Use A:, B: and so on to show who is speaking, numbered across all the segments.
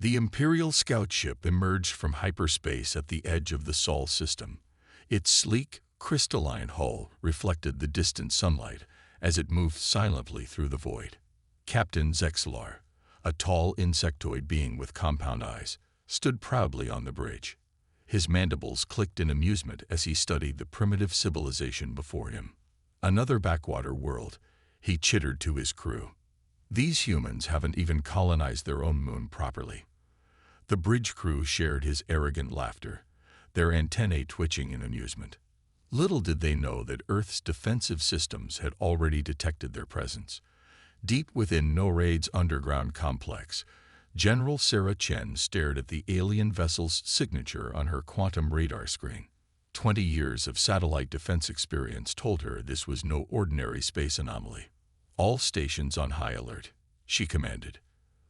A: The Imperial scout ship emerged from hyperspace at the edge of the Sol system. Its sleek, crystalline hull reflected the distant sunlight as it moved silently through the void. Captain Zexlar, a tall insectoid being with compound eyes, stood proudly on the bridge. His mandibles clicked in amusement as he studied the primitive civilization before him. Another backwater world, he chittered to his crew. These humans haven't even colonized their own moon properly. The bridge crew shared his arrogant laughter, their antennae twitching in amusement. Little did they know that Earth's defensive systems had already detected their presence. Deep within NORAD's underground complex, General Sarah Chen stared at the alien vessel's signature on her quantum radar screen. 20 years of satellite defense experience told her this was no ordinary space anomaly. "All stations on high alert," she commanded.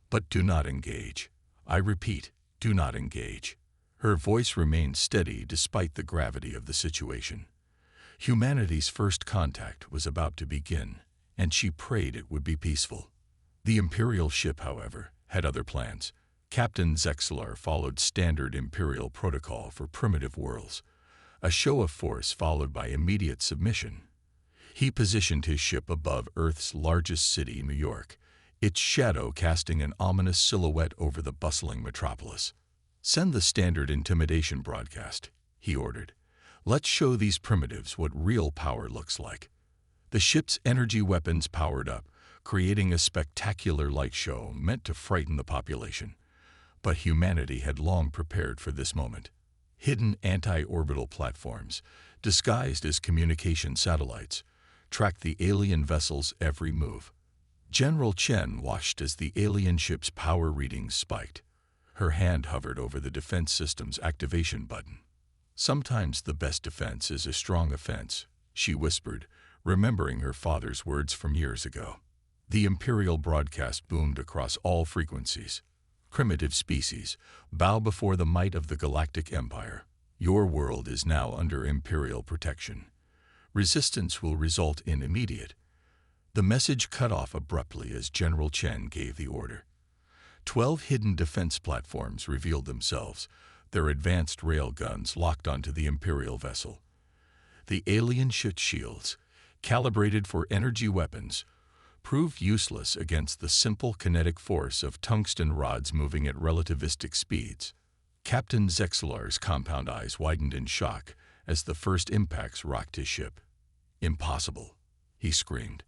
A: "But do not engage. I repeat, do not engage." Her voice remained steady despite the gravity of the situation. Humanity's first contact was about to begin, and she prayed it would be peaceful. The Imperial ship, however, had other plans. Captain Zexlar followed standard Imperial protocol for primitive worlds, a show of force followed by immediate submission. He positioned his ship above Earth's largest city, New York, its shadow casting an ominous silhouette over the bustling metropolis. "Send the standard intimidation broadcast," he ordered. "Let's show these primitives what real power looks like." The ship's energy weapons powered up, creating a spectacular light show meant to frighten the population. But humanity had long prepared for this moment. Hidden anti-orbital platforms, disguised as communication satellites, tracked the alien vessel's every move. General Chen watched as the alien ship's power readings spiked. Her hand hovered over the defense system's activation button. "Sometimes the best defense is a strong offense," she whispered, remembering her father's words from years ago. The Imperial broadcast boomed across all frequencies. "Primitive species, bow before the might of the Galactic Empire. Your world is now under Imperial protection. Resistance will result in immediate." The message cut off abruptly as General Chen gave the order. 12 hidden defense platforms revealed themselves, their advanced rail guns locked onto the Imperial vessel. The alien ship's shields, calibrated for energy weapons, proved useless against the simple kinetic force of tungsten rods moving at relativistic speeds. Captain Zexlar's compound eyes widened in shock as the first impacts rocked his ship. "Impossible," he screamed.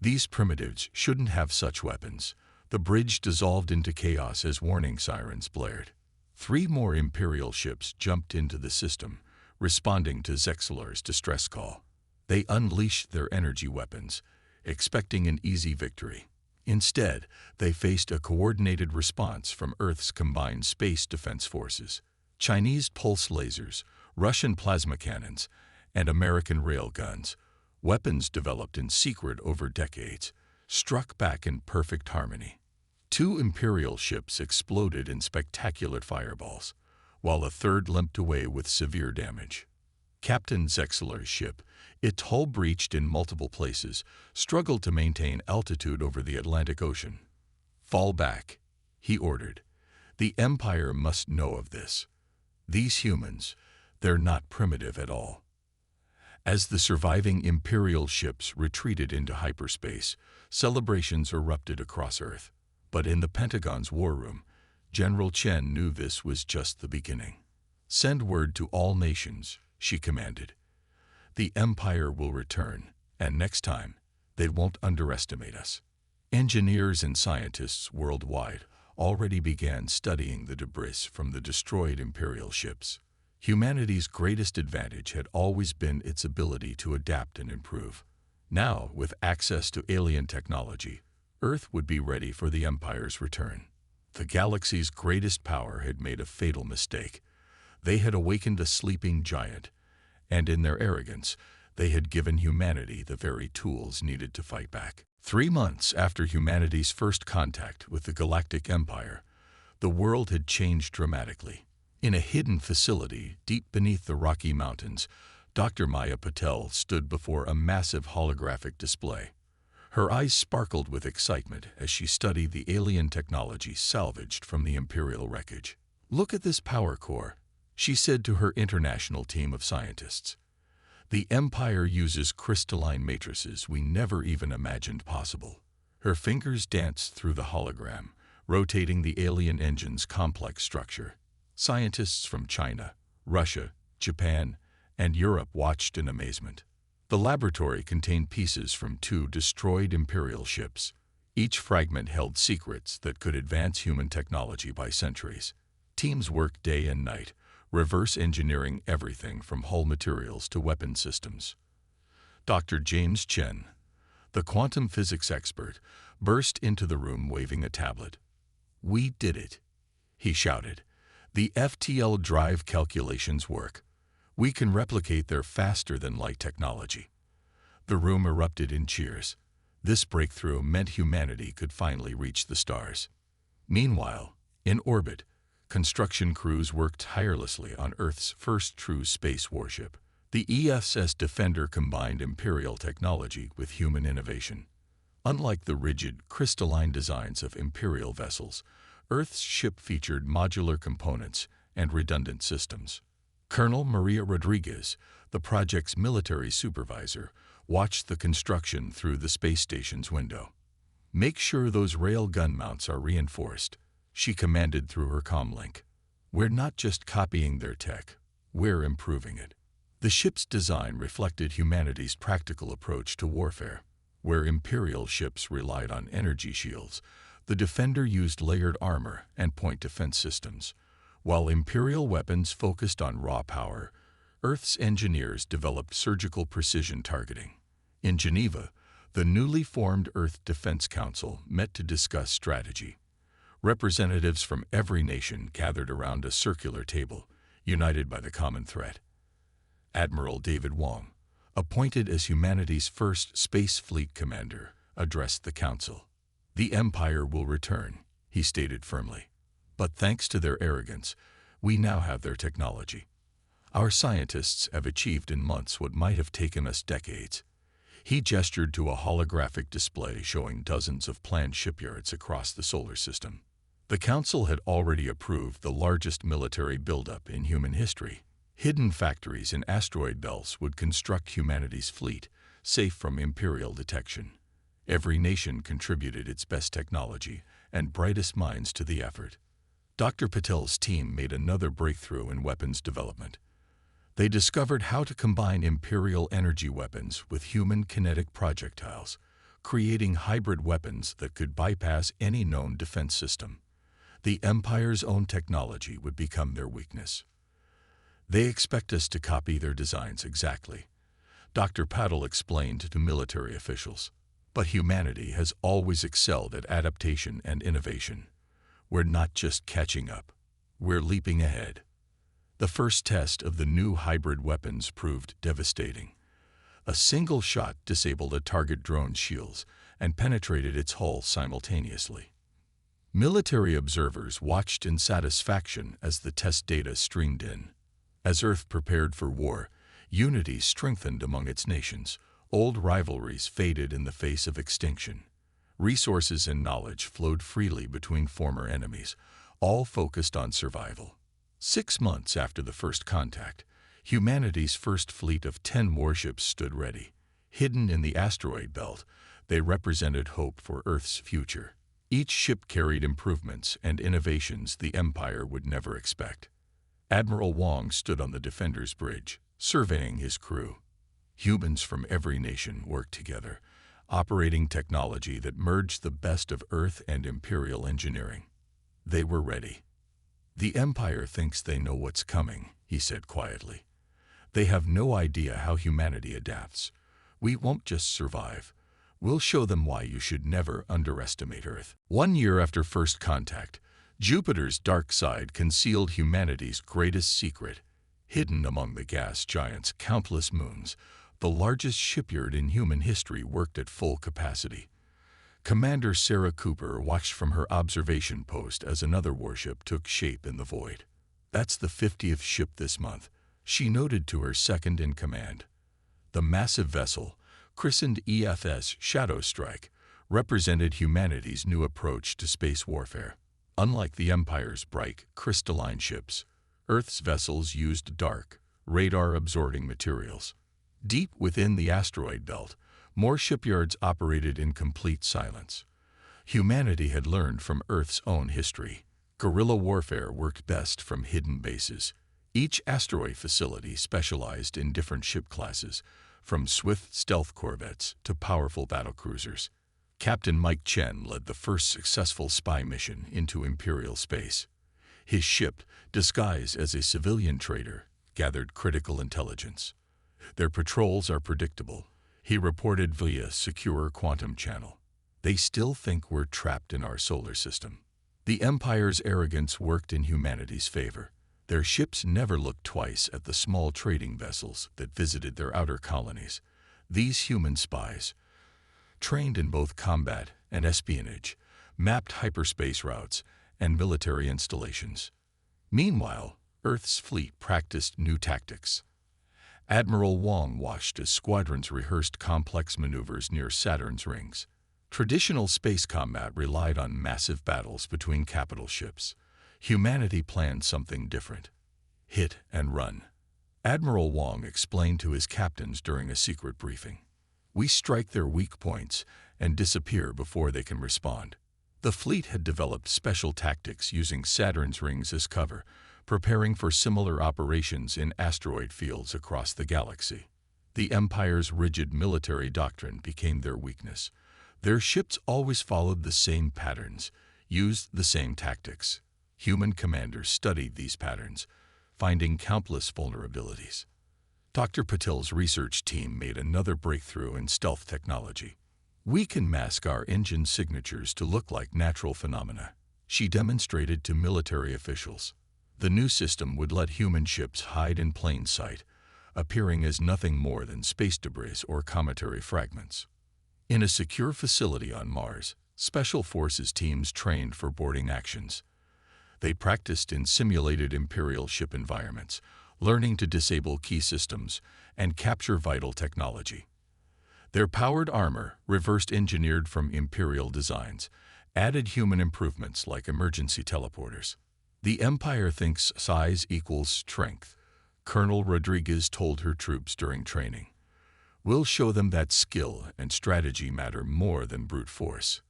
A: "These primitives shouldn't have such weapons." The bridge dissolved into chaos as warning sirens blared. 3 more Imperial ships jumped into the system, responding to Zexlar's distress call. They unleashed their energy weapons, expecting an easy victory. Instead, they faced a coordinated response from Earth's combined space defense forces. Chinese pulse lasers, Russian plasma cannons, and American rail guns, weapons developed in secret over decades, struck back in perfect harmony. 2 Imperial ships exploded in spectacular fireballs, while a third limped away with severe damage. Captain Zexlar's ship, its hull breached in multiple places, struggled to maintain altitude over the Atlantic Ocean. "Fall back," he ordered. "The Empire must know of this. These humans, they're not primitive at all." As the surviving Imperial ships retreated into hyperspace, celebrations erupted across Earth. But in the Pentagon's war room, General Chen knew this was just the beginning. "Send word to all nations," she commanded. "The Empire will return, and next time, they won't underestimate us." Engineers and scientists worldwide already began studying the debris from the destroyed Imperial ships. Humanity's greatest advantage had always been its ability to adapt and improve. Now, with access to alien technology, Earth would be ready for the Empire's return. The galaxy's greatest power had made a fatal mistake. They had awakened a sleeping giant, and in their arrogance, they had given humanity the very tools needed to fight back. 3 months after humanity's first contact with the Galactic Empire, the world had changed dramatically. In a hidden facility deep beneath the Rocky Mountains, Dr. Maya Patel stood before a massive holographic display. Her eyes sparkled with excitement as she studied the alien technology salvaged from the Imperial wreckage. "Look at this power core," she said to her international team of scientists. "The Empire uses crystalline matrices we never even imagined possible." Her fingers danced through the hologram, rotating the alien engine's complex structure. Scientists from China, Russia, Japan, and Europe watched in amazement. The laboratory contained pieces from 2 destroyed Imperial ships. Each fragment held secrets that could advance human technology by centuries. Teams worked day and night, reverse engineering everything from hull materials to weapon systems. Dr. James Chen, the quantum physics expert, burst into the room waving a tablet. "We did it," he shouted. "The FTL drive calculations work. We can replicate their faster-than-light technology." The room erupted in cheers. This breakthrough meant humanity could finally reach the stars. Meanwhile, in orbit, construction crews worked tirelessly on Earth's first true space warship. The ESS Defender combined Imperial technology with human innovation. Unlike the rigid, crystalline designs of Imperial vessels, Earth's ship featured modular components and redundant systems. Colonel Maria Rodriguez, the project's military supervisor, watched the construction through the space station's window. "Make sure those rail gun mounts are reinforced," she commanded through her comlink. "We're not just copying their tech, we're improving it." The ship's design reflected humanity's practical approach to warfare. Where Imperial ships relied on energy shields, the Defender used layered armor and point defense systems. While Imperial weapons focused on raw power, Earth's engineers developed surgical precision targeting. In Geneva, the newly formed Earth Defense Council met to discuss strategy. Representatives from every nation gathered around a circular table, united by the common threat. Admiral David Wong, appointed as humanity's first space fleet commander, addressed the council. "The Empire will return," he stated firmly. "But thanks to their arrogance, we now have their technology. Our scientists have achieved in months what might have taken us decades." He gestured to a holographic display showing dozens of planned shipyards across the solar system. The council had already approved the largest military buildup in human history. Hidden factories in asteroid belts would construct humanity's fleet, safe from Imperial detection. Every nation contributed its best technology and brightest minds to the effort. Dr. Patel's team made another breakthrough in weapons development. They discovered how to combine Imperial energy weapons with human kinetic projectiles, creating hybrid weapons that could bypass any known defense system. The Empire's own technology would become their weakness. "They expect us to copy their designs exactly," Dr. Patel explained to military officials. "But humanity has always excelled at adaptation and innovation. We're not just catching up, we're leaping ahead." The first test of the new hybrid weapons proved devastating. A single shot disabled a target drone's shields and penetrated its hull simultaneously. Military observers watched in satisfaction as the test data streamed in. As Earth prepared for war, unity strengthened among its nations. Old rivalries faded in the face of extinction. Resources and knowledge flowed freely between former enemies, all focused on survival. 6 months after the first contact, humanity's first fleet of 10 warships stood ready. Hidden in the asteroid belt, they represented hope for Earth's future. Each ship carried improvements and innovations the Empire would never expect. Admiral Wong stood on the Defender's bridge, surveying his crew. Humans from every nation worked together, operating technology that merged the best of Earth and Imperial engineering. They were ready. "The Empire thinks they know what's coming," he said quietly. "They have no idea how humanity adapts. We won't just survive. We'll show them why you should never underestimate Earth." 1 year after first contact, Jupiter's dark side concealed humanity's greatest secret. Hidden among the gas giant's countless moons, the largest shipyard in human history worked at full capacity. Commander Sarah Cooper watched from her observation post as another warship took shape in the void. "That's the 50th ship this month," she noted to her second in command. The massive vessel, christened EFS Shadow Strike, represented humanity's new approach to space warfare. Unlike the Empire's bright, crystalline ships, Earth's vessels used dark, radar-absorbing materials. Deep within the asteroid belt, more shipyards operated in complete silence. Humanity had learned from Earth's own history. Guerrilla warfare worked best from hidden bases. Each asteroid facility specialized in different ship classes, from swift stealth corvettes to powerful battlecruisers. Captain Mike Chen led the first successful spy mission into Imperial space. His ship, disguised as a civilian trader, gathered critical intelligence. Their patrols are predictable, he reported via secure quantum channel. They still think we're trapped in our solar system. The Empire's arrogance worked in humanity's favor. Their ships never looked twice at the small trading vessels that visited their outer colonies. These human spies, trained in both combat and espionage, mapped hyperspace routes and military installations. Meanwhile, Earth's fleet practiced new tactics. Admiral Wong watched as squadrons rehearsed complex maneuvers near Saturn's rings. Traditional space combat relied on massive battles between capital ships. Humanity planned something different: hit and run. Admiral Wong explained to his captains during a secret briefing. We strike their weak points and disappear before they can respond. The fleet had developed special tactics using Saturn's rings as cover, preparing for similar operations in asteroid fields across the galaxy. The Empire's rigid military doctrine became their weakness. Their ships always followed the same patterns, used the same tactics. Human commanders studied these patterns, finding countless vulnerabilities. Dr. Patel's research team made another breakthrough in stealth technology. We can mask our engine signatures to look like natural phenomena, she demonstrated to military officials. The new system would let human ships hide in plain sight, appearing as nothing more than space debris or cometary fragments. In a secure facility on Mars, Special Forces teams trained for boarding actions. They practiced in simulated Imperial ship environments, learning to disable key systems and capture vital technology. Their powered armor, reversed engineered from Imperial designs, added human improvements like emergency teleporters. The Empire thinks size equals strength, Colonel Rodriguez told her troops during training. We'll show them that skill and strategy matter more than brute force.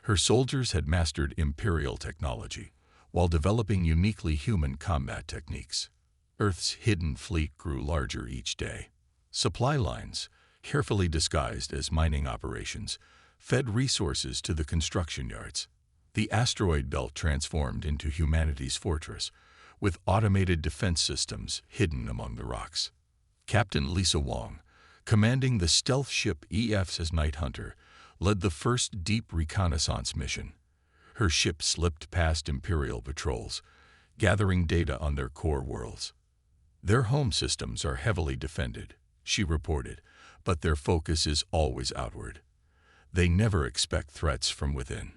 A: Her soldiers had mastered Imperial technology, while developing uniquely human combat techniques. Earth's hidden fleet grew larger each day. Supply lines, carefully disguised as mining operations, fed resources to the construction yards. The asteroid belt transformed into humanity's fortress, with automated defense systems hidden among the rocks. Captain Lisa Wong, commanding the stealth ship EF's Night Hunter, led the first deep reconnaissance mission. Her ship slipped past Imperial patrols, gathering data on their core worlds. Their home systems are heavily defended, she reported, but their focus is always outward. They never expect threats from within.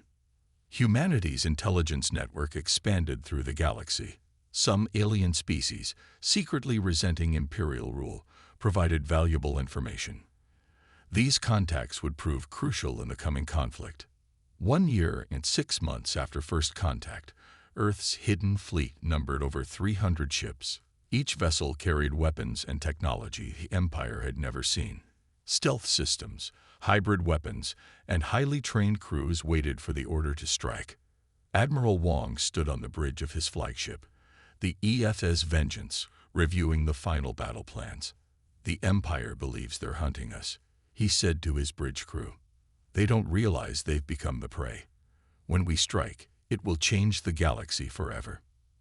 A: Humanity's intelligence network expanded through the galaxy. Some alien species, secretly resenting Imperial rule, provided valuable information. These contacts would prove crucial in the coming conflict. 1 year and 6 months after first contact, Earth's hidden fleet numbered over 300 ships. Each vessel carried weapons and technology the Empire had never seen. Stealth systems, hybrid weapons, and highly trained crews waited for the order to strike. Admiral Wong stood on the bridge of his flagship, the EFS Vengeance, reviewing the final battle plans. The Empire believes they're hunting us, he said to his bridge crew. They don't realize they've become the prey. When we strike, it will change the galaxy forever.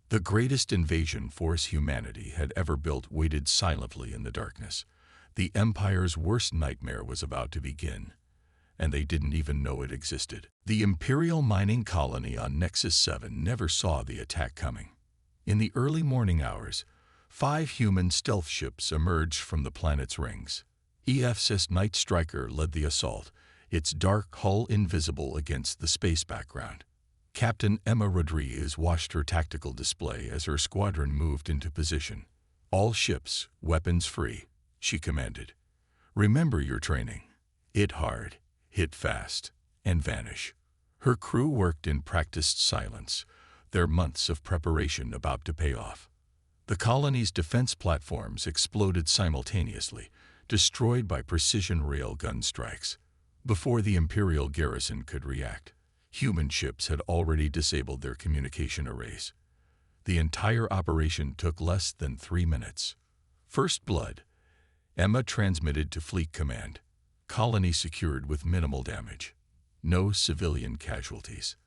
A: The greatest invasion force humanity had ever built waited silently in the darkness. The Empire's worst nightmare was about to begin, and they didn't even know it existed. The Imperial mining colony on Nexus 7 never saw the attack coming. In the early morning hours, 5 human stealth ships emerged from the planet's rings. EF's Night Striker led the assault, its dark hull invisible against the space background. Captain Emma Rodriguez watched her tactical display as her squadron moved into position. All ships, weapons free, she commanded. Remember your training. Hit hard, hit fast, and vanish. Her crew worked in practiced silence, their months of preparation about to pay off. The colony's defense platforms exploded simultaneously, destroyed by precision railgun strikes. Before the Imperial garrison could react, human ships had already disabled their communication arrays. The entire operation took less than 3 minutes. First blood. Emma transmitted to Fleet Command. Colony secured with minimal damage. No civilian casualties.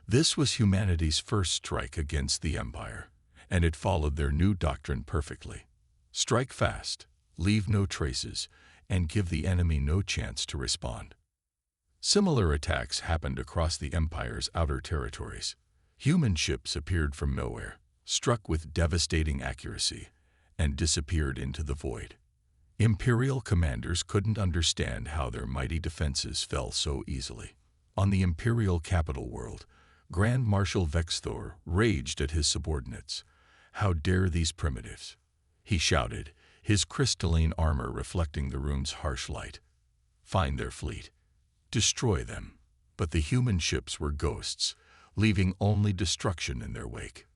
A: This was humanity's first strike against the Empire, and it followed their new doctrine perfectly. Strike fast, leave no traces, and give the enemy no chance to respond. Similar attacks happened across the Empire's outer territories. Human ships appeared from nowhere, struck with devastating accuracy, and disappeared into the void. Imperial commanders couldn't understand how their mighty defenses fell so easily. On the Imperial capital world, Grand Marshal Vexthor raged at his subordinates. "How dare these primitives?" he shouted, his crystalline armor reflecting the room's harsh light. "Find their fleet. Destroy them." But the human ships were ghosts, leaving only destruction in their wake.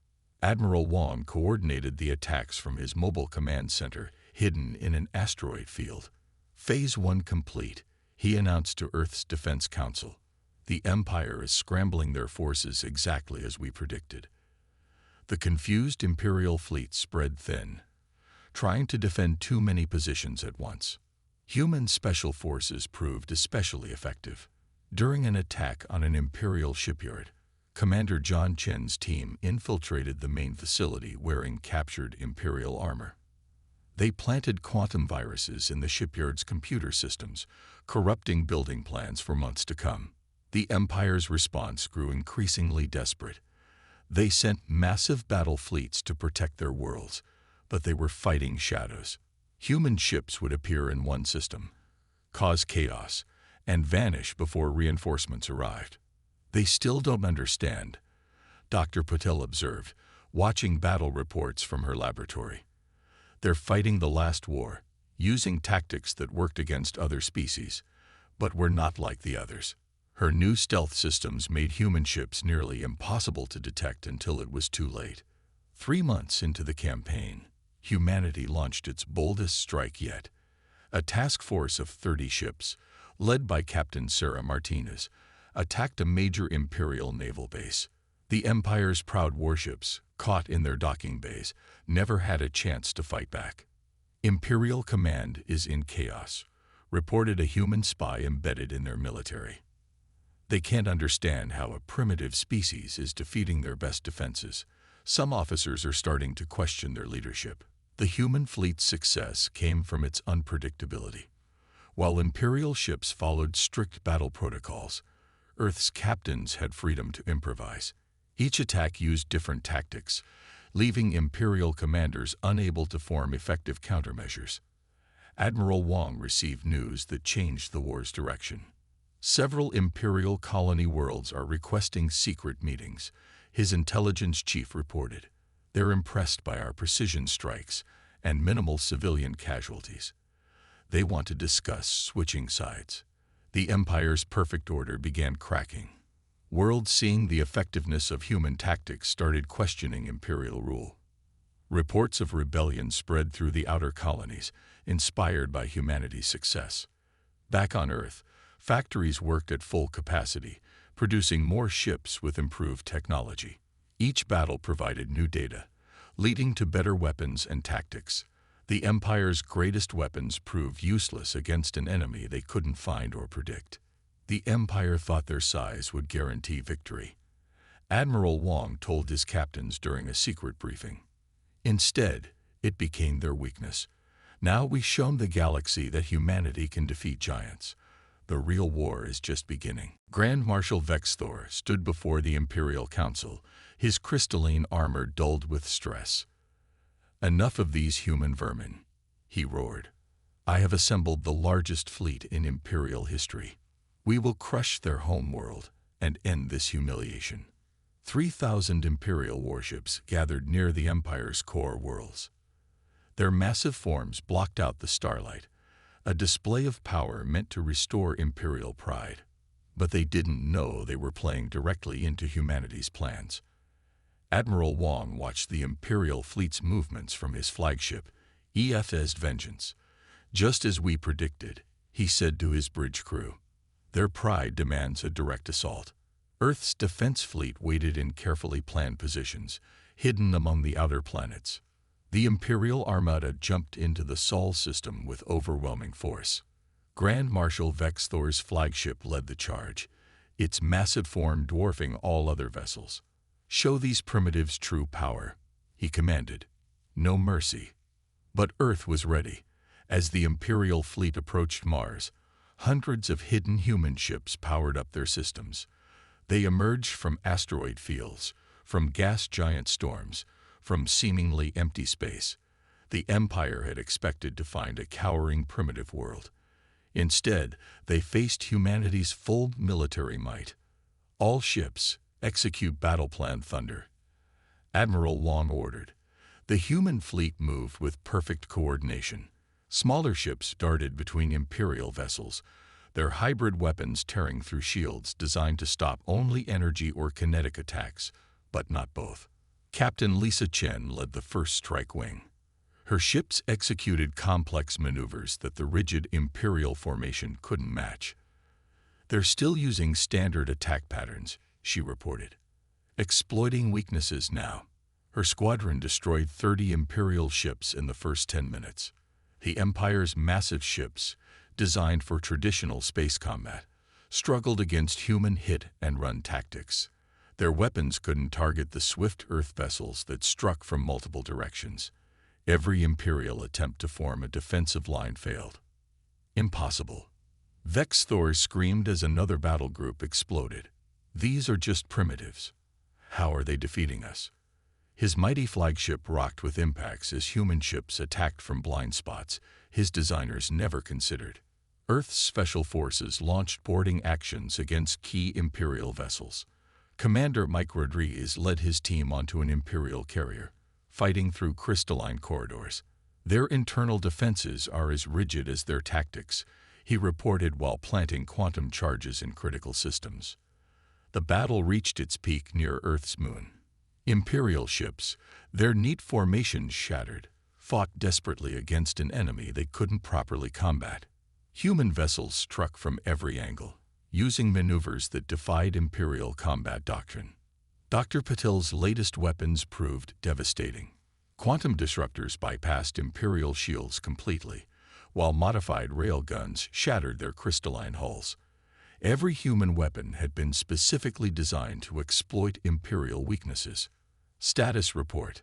A: Admiral Wong coordinated the attacks from his mobile command center, hidden in an asteroid field. Phase 1 complete, he announced to Earth's Defense Council. The Empire is scrambling their forces exactly as we predicted. The confused Imperial fleet spread thin, trying to defend too many positions at once. Human special forces proved especially effective. During an attack on an Imperial shipyard, Commander John Chen's team infiltrated the main facility wearing captured Imperial armor. They planted quantum viruses in the shipyard's computer systems, corrupting building plans for months to come. The Empire's response grew increasingly desperate. They sent massive battle fleets to protect their worlds, but they were fighting shadows. Human ships would appear in one system, cause chaos, and vanish before reinforcements arrived. "They still don't understand," Dr. Patel observed, watching battle reports from her laboratory. "They're fighting the last war, using tactics that worked against other species, but were not like the others." Her new stealth systems made human ships nearly impossible to detect until it was too late. 3 months into the campaign, humanity launched its boldest strike yet. A task force of 30 ships, led by Captain Sarah Martinez, attacked a major Imperial naval base. The Empire's proud warships, caught in their docking bays, never had a chance to fight back. "Imperial command is in chaos," reported a human spy embedded in their military. "They can't understand how a primitive species is defeating their best defenses. Some officers are starting to question their leadership." The human fleet's success came from its unpredictability. While Imperial ships followed strict battle protocols, Earth's captains had freedom to improvise. Each attack used different tactics, leaving Imperial commanders unable to form effective countermeasures. Admiral Wong received news that changed the war's direction. "Several Imperial colony worlds are requesting secret meetings," his intelligence chief reported. "They're impressed by our precision strikes and minimal civilian casualties. They want to discuss switching sides." The Empire's perfect order began cracking. Worlds seeing the effectiveness of human tactics started questioning Imperial rule. Reports of rebellion spread through the outer colonies, inspired by humanity's success. Back on Earth, factories worked at full capacity, producing more ships with improved technology. Each battle provided new data, leading to better weapons and tactics. The Empire's greatest weapons proved useless against an enemy they couldn't find or predict. The Empire thought their size would guarantee victory. Admiral Wong told his captains during a secret briefing. Instead, it became their weakness. "Now we've shown the galaxy that humanity can defeat giants. The real war is just beginning." Grand Marshal Vexthor stood before the Imperial Council, his crystalline armor dulled with stress. "Enough of these human vermin," he roared. "I have assembled the largest fleet in Imperial history. We will crush their home world and end this humiliation." 3,000 Imperial warships gathered near the Empire's core worlds. Their massive forms blocked out the starlight, a display of power meant to restore Imperial pride. But they didn't know they were playing directly into humanity's plans. Admiral Wong watched the Imperial fleet's movements from his flagship, EFS Vengeance. "Just as we predicted," he said to his bridge crew. "Their pride demands a direct assault." Earth's defense fleet waited in carefully planned positions, hidden among the outer planets. The Imperial Armada jumped into the Sol system with overwhelming force. Grand Marshal Vex Thor's flagship led the charge, its massive form dwarfing all other vessels. "Show these primitives true power," he commanded. "No mercy." But Earth was ready. As the Imperial fleet approached Mars, hundreds of hidden human ships powered up their systems. They emerged from asteroid fields, from gas giant storms, from seemingly empty space. The Empire had expected to find a cowering primitive world. Instead, they faced humanity's full military might. "All ships, execute Battle Plan Thunder," Admiral Wong ordered. The human fleet moved with perfect coordination. Smaller ships darted between Imperial vessels, their hybrid weapons tearing through shields designed to stop only energy or kinetic attacks, but not both. Captain Lisa Chen led the first strike wing. Her ships executed complex maneuvers that the rigid Imperial formation couldn't match. "They're still using standard attack patterns," she reported. "Exploiting weaknesses now." Her squadron destroyed 30 Imperial ships in the first 10 minutes. The Empire's massive ships, designed for traditional space combat, struggled against human hit-and-run tactics. Their weapons couldn't target the swift Earth vessels that struck from multiple directions. Every Imperial attempt to form a defensive line failed. "Impossible." Vex Thor screamed as another battle group exploded. "These are just primitives. How are they defeating us?" His mighty flagship rocked with impacts as human ships attacked from blind spots his designers never considered. Earth's special forces launched boarding actions against key Imperial vessels. Commander Mike Rodriguez led his team onto an Imperial carrier, fighting through crystalline corridors. "Their internal defenses are as rigid as their tactics," he reported while planting quantum charges in critical systems. The battle reached its peak near Earth's moon. Imperial ships, their neat formations shattered, fought desperately against an enemy they couldn't properly combat. Human vessels struck from every angle, using maneuvers that defied Imperial combat doctrine. Dr. Patel's latest weapons proved devastating. Quantum disruptors bypassed Imperial shields completely, while modified railguns shattered their crystalline hulls. Every human weapon had been specifically designed to exploit Imperial weaknesses. "Status report,"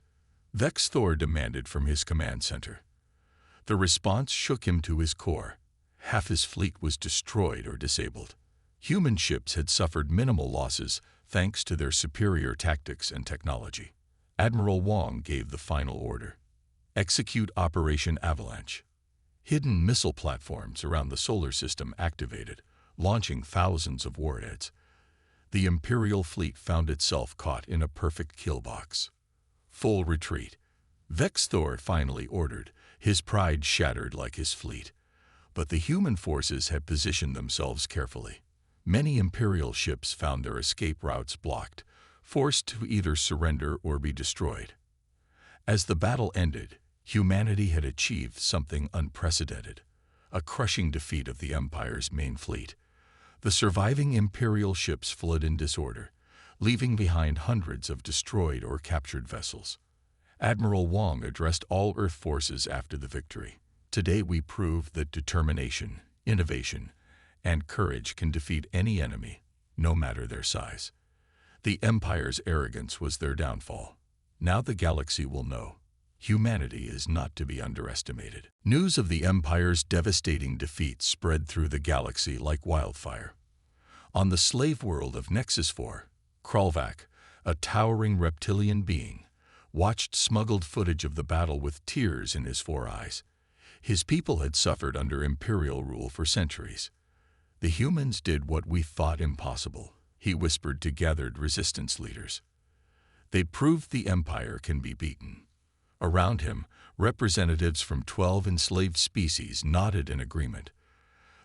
A: Vex Thor demanded from his command center. The response shook him to his core. Half his fleet was destroyed or disabled. Human ships had suffered minimal losses thanks to their superior tactics and technology. Admiral Wong gave the final order. "Execute Operation Avalanche." Hidden missile platforms around the solar system activated, launching thousands of warheads. The Imperial fleet found itself caught in a perfect kill box. "Full retreat," Vex Thor finally ordered, his pride shattered like his fleet. But the human forces had positioned themselves carefully. Many Imperial ships found their escape routes blocked, forced to either surrender or be destroyed. As the battle ended, humanity had achieved something unprecedented, a crushing defeat of the Empire's main fleet. The surviving Imperial ships fled in disorder, leaving behind hundreds of destroyed or captured vessels. Admiral Wong addressed all Earth forces after the victory. "Today we proved that determination, innovation, and courage can defeat any enemy, no matter their size. The Empire's arrogance was their downfall. Now the galaxy will know. Humanity is not to be underestimated." News of the Empire's devastating defeat spread through the galaxy like wildfire. On the slave world of Nexus 4, Kralvak, a towering reptilian being, watched smuggled footage of the battle with tears in his 4 eyes. His people had suffered under Imperial rule for centuries. "The humans did what we thought impossible," he whispered to gathered resistance leaders. "They proved the Empire can be beaten." Around him, representatives from 12 enslaved species nodded in agreement.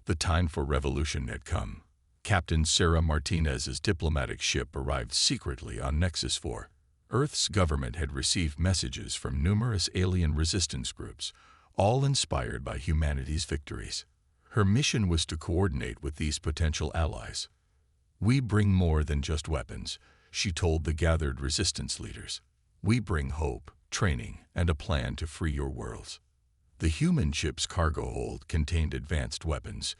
A: The time for revolution had come. Captain Sarah Martinez's diplomatic ship arrived secretly on Nexus 4. Earth's government had received messages from numerous alien resistance groups, all inspired by humanity's victories. Her mission was to coordinate with these potential allies. "We bring more than just weapons," she told the gathered resistance leaders. "We bring hope, training, and a plan to free your worlds." The human ship's cargo hold contained advanced weapons,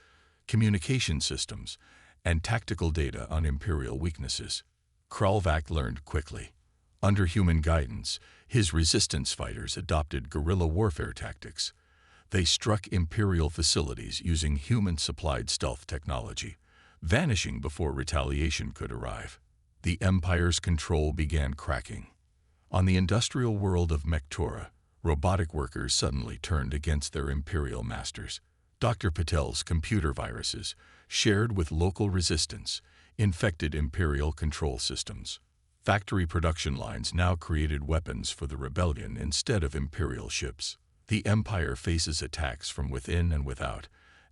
A: communication systems, and tactical data on Imperial weaknesses. Kralvac learned quickly. Under human guidance, his resistance fighters adopted guerrilla warfare tactics. They struck Imperial facilities using human-supplied stealth technology, vanishing before retaliation could arrive. The Empire's control began cracking. On the industrial world of Mektora, robotic workers suddenly turned against their Imperial masters. Dr. Patel's computer viruses, shared with local resistance, infected Imperial control systems. Factory production lines now created weapons for the rebellion instead of Imperial ships. The Empire faces attacks from within and without,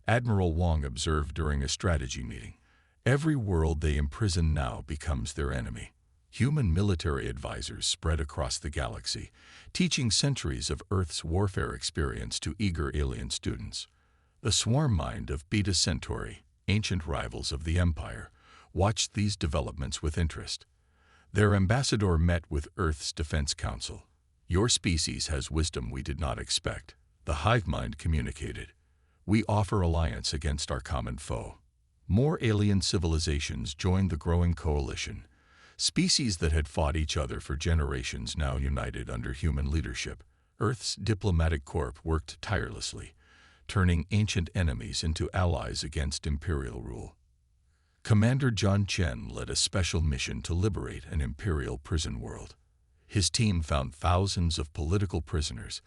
A: Admiral Wong observed during a strategy meeting. Every world they imprison now becomes their enemy. Human military advisors spread across the galaxy, teaching centuries of Earth's warfare experience to eager alien students. The swarm mind of Beta Centauri, ancient rivals of the Empire, watched these developments with interest. Their ambassador met with Earth's Defense Council. "Your species has wisdom we did not expect," the hive mind communicated. "We offer alliance against our common foe." More alien civilizations joined the growing coalition. Species that had fought each other for generations now united under human leadership. Earth's diplomatic corps worked tirelessly, turning ancient enemies into allies against Imperial rule. Commander John Chen led a special mission to liberate an Imperial prison world. His team found thousands of political prisoners,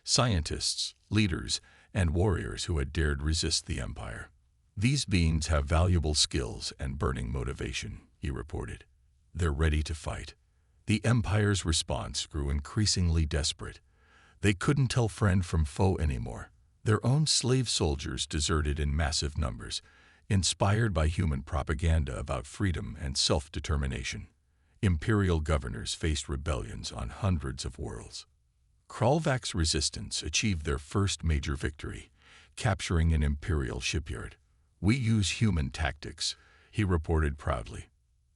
A: scientists, leaders, and warriors who had dared resist the Empire. "These beings have valuable skills and burning motivation," he reported. "They're ready to fight." The Empire's response grew increasingly desperate. They couldn't tell friend from foe anymore. Their own slave soldiers deserted in massive numbers, inspired by human propaganda about freedom and self-determination. Imperial governors faced rebellions on hundreds of worlds. Kralvac's resistance achieved their first major victory, capturing an Imperial shipyard. "We use human tactics," he reported proudly.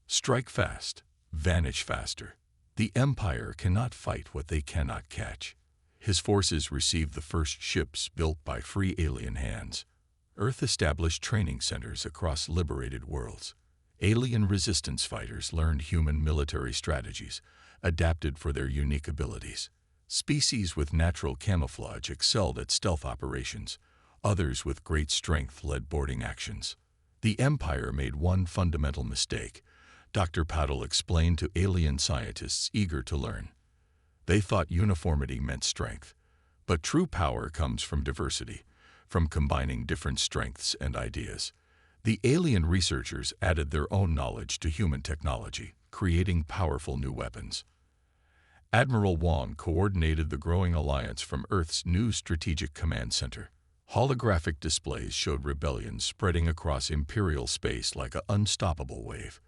A: "Strike fast, vanish faster. The Empire cannot fight what they cannot catch." His forces received the first ships built by free alien hands. Earth established training centers across liberated worlds. Alien resistance fighters learned human military strategies, adapted for their unique abilities. Species with natural camouflage excelled at stealth operations. Others with great strength led boarding actions. The Empire made one fundamental mistake, Dr. Paddle explained to alien scientists eager to learn. They thought uniformity meant strength, but true power comes from diversity, from combining different strengths and ideas. The alien researchers added their own knowledge to human technology, creating powerful new weapons. Admiral Wong coordinated the growing alliance from Earth's new Strategic Command Center. Holographic displays showed rebellions spreading across Imperial space like an unstoppable wave.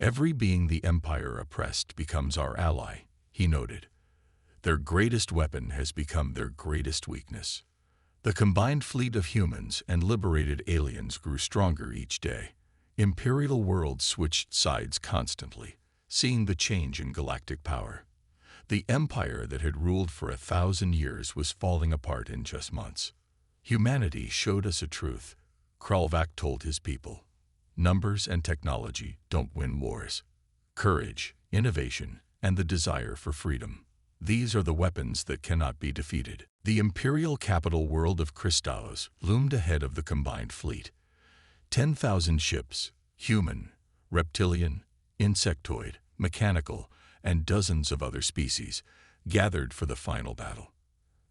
A: "Every being the Empire oppressed becomes our ally," he noted. "Their greatest weapon has become their greatest weakness." The combined fleet of humans and liberated aliens grew stronger each day. Imperial worlds switched sides constantly, seeing the change in galactic power. The empire that had ruled for 1,000 years was falling apart in just months. "Humanity showed us a truth," Kralvac told his people. "Numbers and technology don't win wars. Courage, innovation, and the desire for freedom. These are the weapons that cannot be defeated." The imperial capital world of Kristalos loomed ahead of the combined fleet. 10,000 ships, human, reptilian, insectoid, mechanical, and dozens of other species, gathered for the final battle.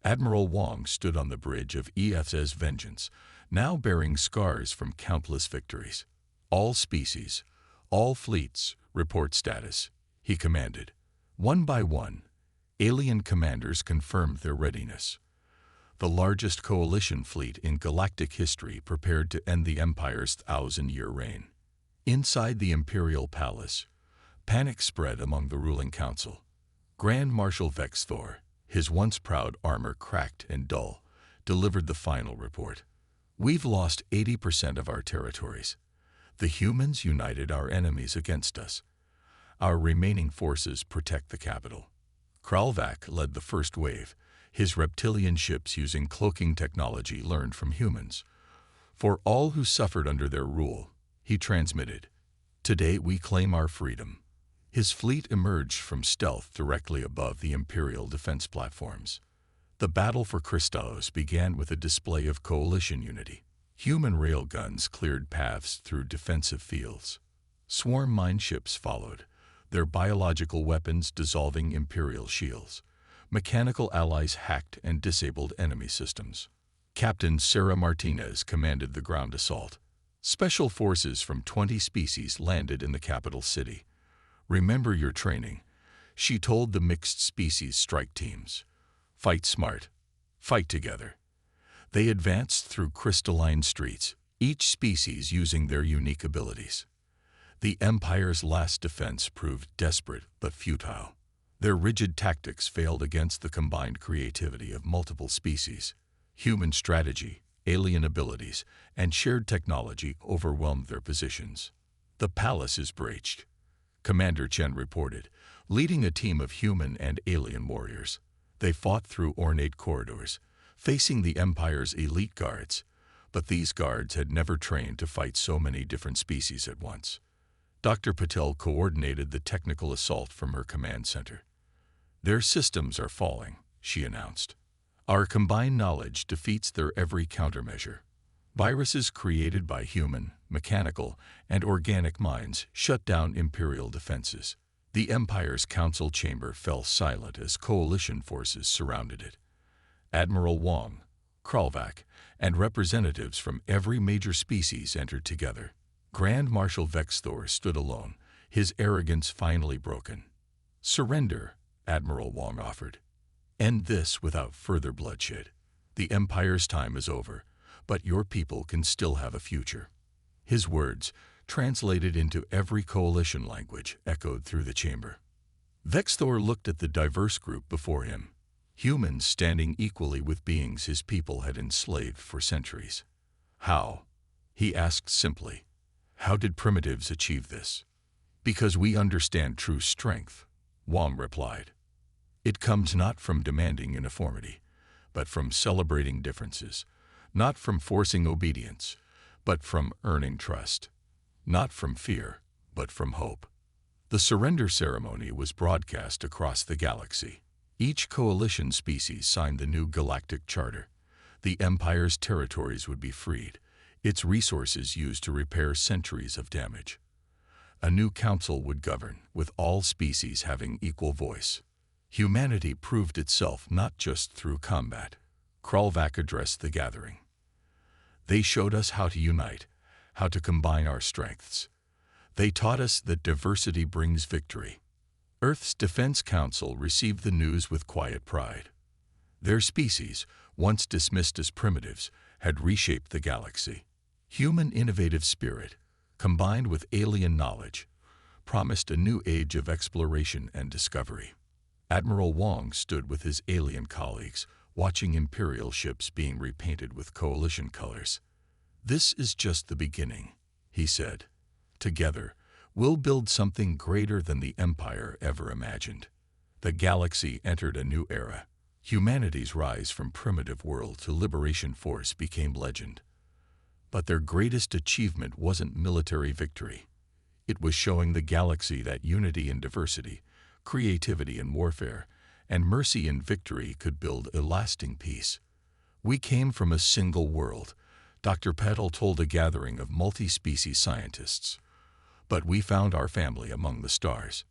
A: Admiral Wong stood on the bridge of EF's Vengeance, now bearing scars from countless victories. "All species, all fleets, report status," he commanded. One by one, alien commanders confirmed their readiness. The largest coalition fleet in galactic history prepared to end the Empire's 1,000-year reign. Inside the Imperial Palace, panic spread among the ruling council. Grand Marshal Vexthor, his once proud armor cracked and dull, delivered the final report. "We've lost 80% of our territories. The humans united our enemies against us. Our remaining forces protect the capital." Kralvak led the first wave, his reptilian ships using cloaking technology learned from humans. For all who suffered under their rule, he transmitted, "Today we claim our freedom." His fleet emerged from stealth directly above the Imperial defense platforms. The battle for Kristallos began with a display of coalition unity. Human railguns cleared paths through defensive fields. Swarm mine ships followed, their biological weapons dissolving Imperial shields. Mechanical allies hacked and disabled enemy systems. Captain Sarah Martinez commanded the ground assault. Special forces from 20 species landed in the capital city. "Remember your training," she told the mixed species strike teams. "Fight smart. Fight together." They advanced through crystalline streets, each species using their unique abilities. The Empire's last defense proved desperate but futile. Their rigid tactics failed against the combined creativity of multiple species. Human strategy, alien abilities, and shared technology overwhelmed their positions. "The palace is breached," Commander Chen reported, leading a team of human and alien warriors. They fought through ornate corridors, facing the Empire's elite guards, but these guards had never trained to fight so many different species at once. Dr. Patel coordinated the technical assault from her command center. "Their systems are falling," she announced. "Our combined knowledge defeats their every countermeasure." Viruses created by human, mechanical, and organic minds shut down Imperial defenses. The Empire's council chamber fell silent as coalition forces surrounded it. Admiral Wong, Kralvak, and representatives from every major species entered together. Grand Marshal Vexthor stood alone, his arrogance finally broken. "Surrender," Admiral Wong offered. "End this without further bloodshed. The Empire's time is over, but your people can still have a future." His words, translated into every coalition language, echoed through the chamber. Vexthor looked at the diverse group before him, humans standing equally with beings his people had enslaved for centuries. "How?" he asked simply. "How did primitives achieve this?" "Because we understand true strength," Wong replied. "It comes not from demanding uniformity, but from celebrating differences, not from forcing obedience, but from earning trust, not from fear, but from hope." The surrender ceremony was broadcast across the galaxy. Each coalition species signed the new Galactic Charter. The Empire's territories would be freed, its resources used to repair centuries of damage. A new council would govern, with all species having equal voice. Humanity proved itself not just through combat. Kralvak addressed the gathering. "They showed us how to unite, how to combine our strengths. They taught us that diversity brings victory." Earth's Defense Council received the news with quiet pride. Their species, once dismissed as primitives, had reshaped the galaxy. Human innovative spirit, combined with alien knowledge, promised a new age of exploration and discovery. Admiral Wong stood with his alien colleagues, watching Imperial ships being repainted with coalition colors. "This is just the beginning," he said. "Together, we'll build something greater than the Empire ever imagined." The galaxy entered a new era. Humanity's rise from primitive world to liberation force became legend. But their greatest achievement wasn't military victory. It was showing the galaxy that unity in diversity, creativity in warfare, and mercy in victory could build a lasting peace. "We came from a single world," Dr. Petal told a gathering of multi-species scientists. "But we found our family among the stars.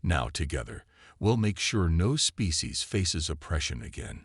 A: Now, together, we'll make sure no species faces oppression again."